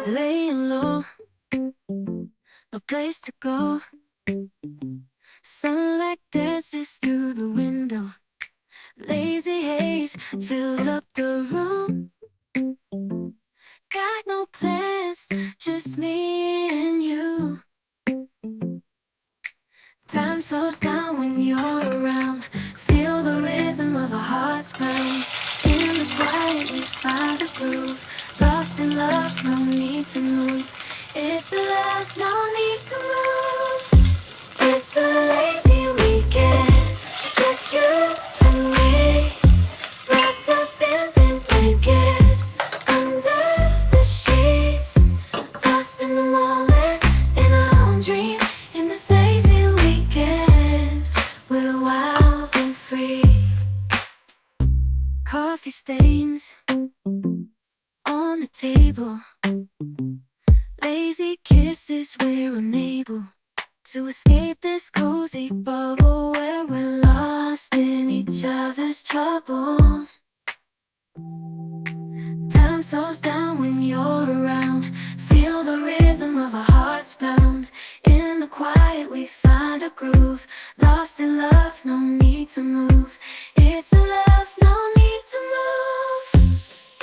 Laying low, no place to go. Sunlight dances through the window. Lazy haze filled up the room. Got no plans, just me and you. Time slows down when you're around. Feel the rhythm of our hearts pound. In the quiet we find a groove. Lost in love, no need to move. It's a love, no need to move. It's a lazy weekend, just you and me. Wrapped up in pink blankets, under the sheets. Lost in the moment, in our own dream. In this lazy weekend, we're wild and free. Coffee stains on the table. Lazy kisses, we're unable to escape this cozy bubble where we're lost in each other's troubles. Time slows down when you're around. Feel the rhythm of our hearts pound. In the quiet we find a groove. Lost in love, no need to move. It's a love, no need to move.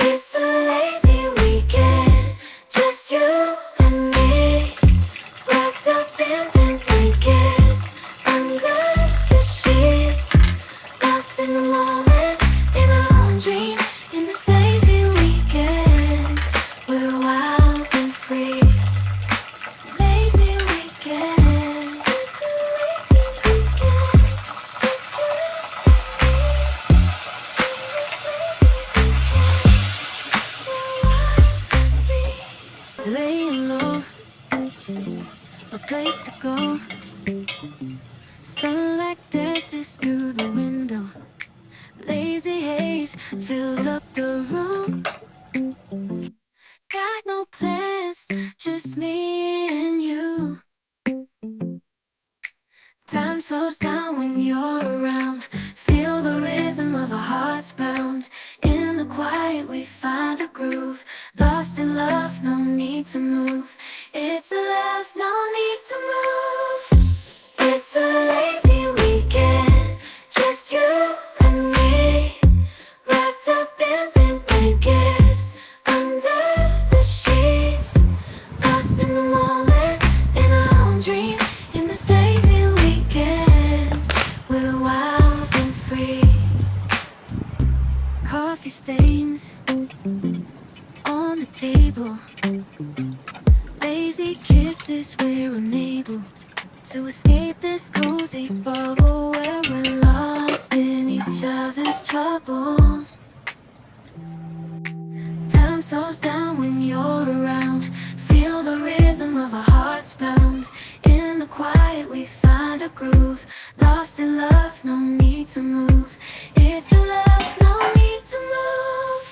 It's a lazy weekend, just you and me. Wrapped up in pink blankets, under the sheets. Lost in the moment, in our own dream. In this lazy weekend, we're wild and free. Lazy weekend, it's a lazy weekend, just you and me. In this lazy weekend, we're wild and free. Laying low, a place to go. Sunlight dances through the window. Lazy haze filled up the room. Got no plans, just me and you. Time slows down when you're around. Feel the rhythm of our hearts pound. In the quiet we find a groove. Lost in love, no need to move. It's a love, no need to move. It's a lazy weekend, just you and me. Wrapped up in pink blankets, under the sheets. Lost in the moment, in our own dream. In this lazy weekend, we're wild and free. Coffee stains on the table. Lazy kisses, we're unable to escape this cozy bubble where we're lost in each other's troubles. Time slows down when you're around. Feel the rhythm of our hearts pound. In the quiet we find a groove. Lost in love, no need to move. It's a love, no need to move.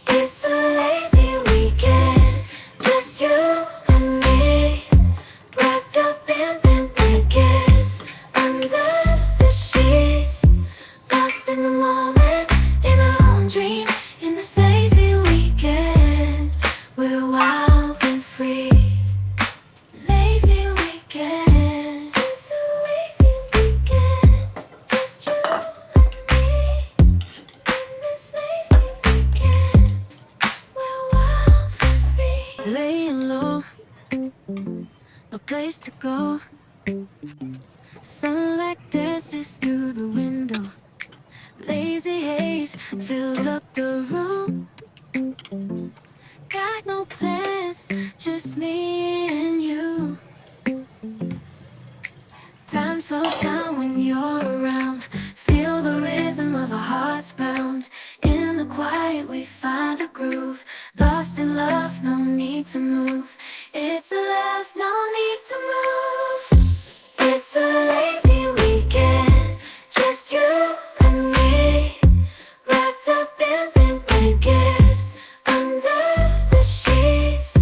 It's a lazy weekend, just you and me. Wrapped up in pink blankets, under the sheets. Lost in the moment, in our own dream. In this lazy weekend, we're wild and free. Lazy weekend, it's a lazy weekend, just you and me. In this lazy weekend, we're wild and free. Laying low, no place to go. Sunlight dances through the window. Lazy haze filled up the room. Got no plans, just me and you. Time slows down when you're around. Feel the rhythm of our hearts pound. In the quiet we find a groove. Lost in love, no need to move. It's a love, no need to move. It's a lazy weekend, just you and me. Wrapped up in pink blankets, under the sheets.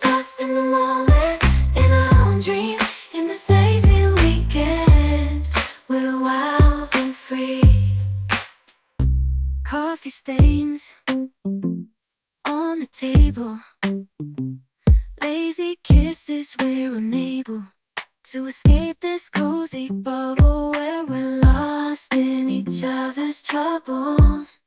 Lost in the moment, in our own dream. In this lazy weekend, we're wild and free. Coffee stains on the table. Hazy kisses, we're unable to escape this cozy bubble where we're lost in each other's troubles.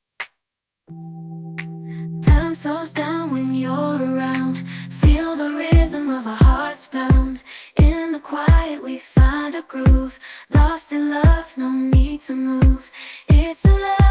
Time slows down when you're around. Feel the rhythm of our hearts pound. In the quiet we find a groove. Lost in love, no need to move. It's a love